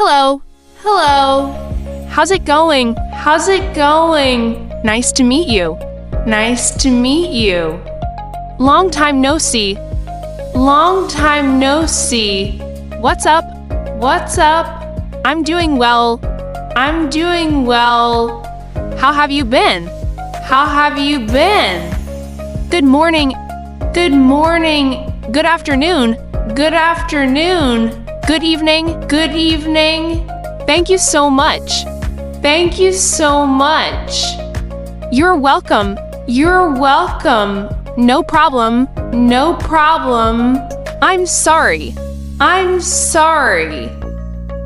Hello. Hello. How's it going? How's it going? Nice to meet you. Nice to meet you. Long time no see. Long time no see. What's up? What's up? I'm doing well. I'm doing well. How have you been? How have you been? Good morning. Good morning. Good afternoon. Good afternoon. Good evening. Good evening. Thank you so much. Thank you so much. You're welcome. You're welcome. No problem. No problem. I'm sorry. I'm sorry.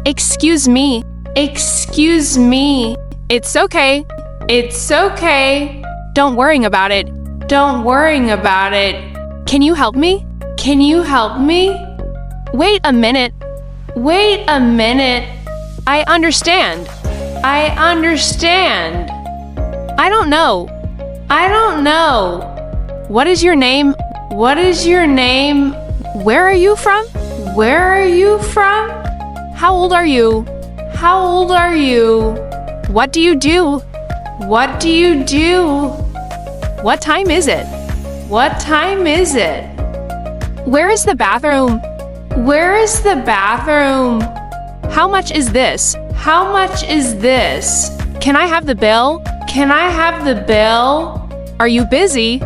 Excuse me. Excuse me. It's okay. It's okay. Don't worry about it. Don't worry about it. Can you help me? Can you help me? Wait a minute. Wait a minute. I understand. I understand. I don't know. I don't know. What is your name? What is your name? Where are you from? Where are you from? How old are you? How old are you? What do you do? What do you do? What time is it? What time is it? Where is the bathroom? Where is the bathroom? How much is this? How much is this? Can I have the bill? Can I have the bill? Are you busy?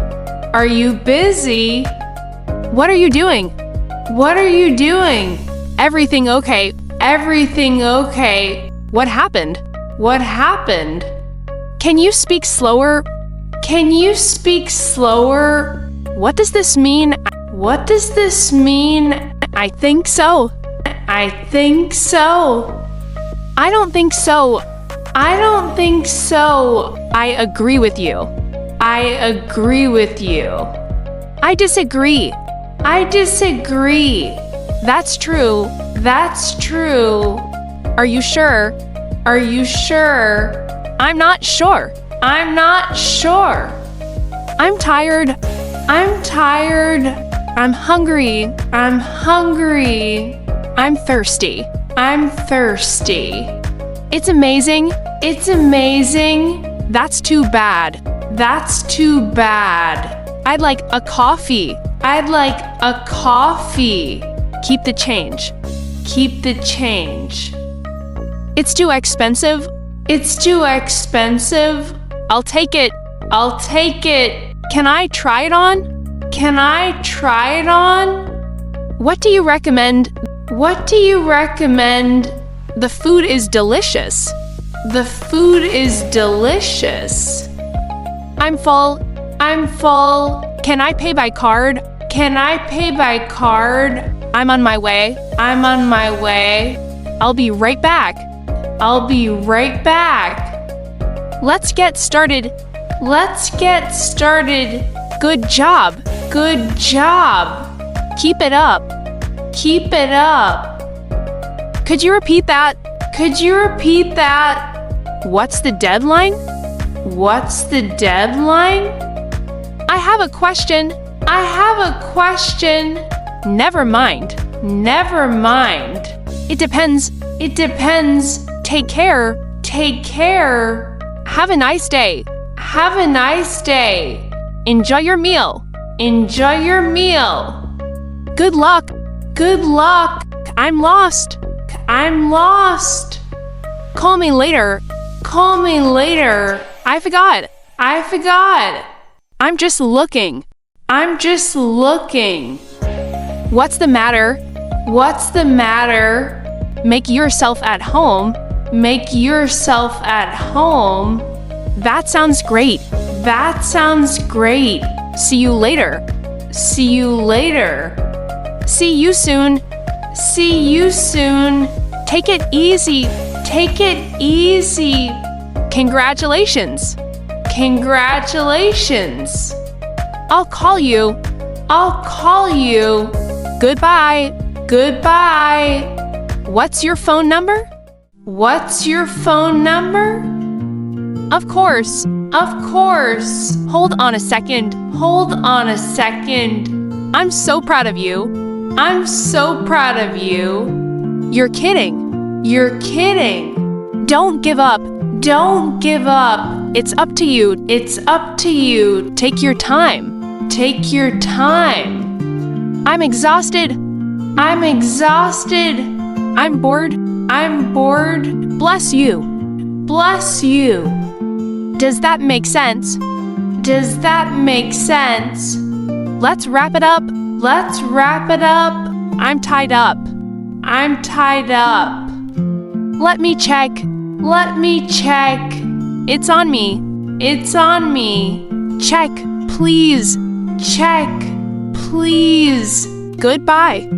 Are you busy? What are you doing? What are you doing? Everything okay? Everything okay? What happened? What happened? Can you speak slower? Can you speak slower? What does this mean? What does this mean? I think so. I think so. I don't think so. I don't think so. I agree with you. I agree with you. I disagree. I disagree. That's true. That's true. Are you sure? Are you sure? I'm not sure. I'm not sure. I'm tired. I'm tired. I'm hungry. I'm hungry. I'm thirsty. I'm thirsty. It's amazing. It's amazing. That's too bad. That's too bad. I'd like a coffee. I'd like a coffee. Keep the change. Keep the change. It's too expensive. It's too expensive. I'll take it. I'll take it. Can I try it on? Can I try it on? What do you recommend? What do you recommend? The food is delicious. The food is delicious. I'm full. I'm full. Can I pay by card? Can I pay by card? I'm on my way. I'm on my way. I'll be right back. I'll be right back. Let's get started. Let's get started. Good job. Good job. Keep it up. Keep it up. Could you repeat that? Could you repeat that? What's the deadline? What's the deadline? I have a question. I have a question. Never mind. Never mind. It depends. It depends. Take care. Take care. Have a nice day. Have a nice day. Enjoy your meal. Enjoy your meal. Good luck. Good luck. I'm lost. I'm lost. Call me later. Call me later. I forgot. I forgot. I'm just looking. I'm just looking. What's the matter? What's the matter? Make yourself at home. Make yourself at home. That sounds great. That sounds great. See you later. See you later. See you soon. See you soon. Take it easy. Take it easy. Congratulations. Congratulations. I'll call you. I'll call you. Goodbye. Goodbye. What's your phone number? What's your phone number? Of course. Of course. Hold on a second. Hold on a second. I'm so proud of you. I'm so proud of you. You're kidding. You're kidding. Don't give up. Don't give up. It's up to you. It's up to you. Take your time. Take your time. I'm exhausted. I'm exhausted. I'm bored. I'm bored. Bless you. Bless you. Does that make sense? Does that make sense? Let's wrap it up. Let's wrap it up. I'm tied up. I'm tied up. Let me check. Let me check. It's on me. It's on me. Check, please. Check, please. Goodbye.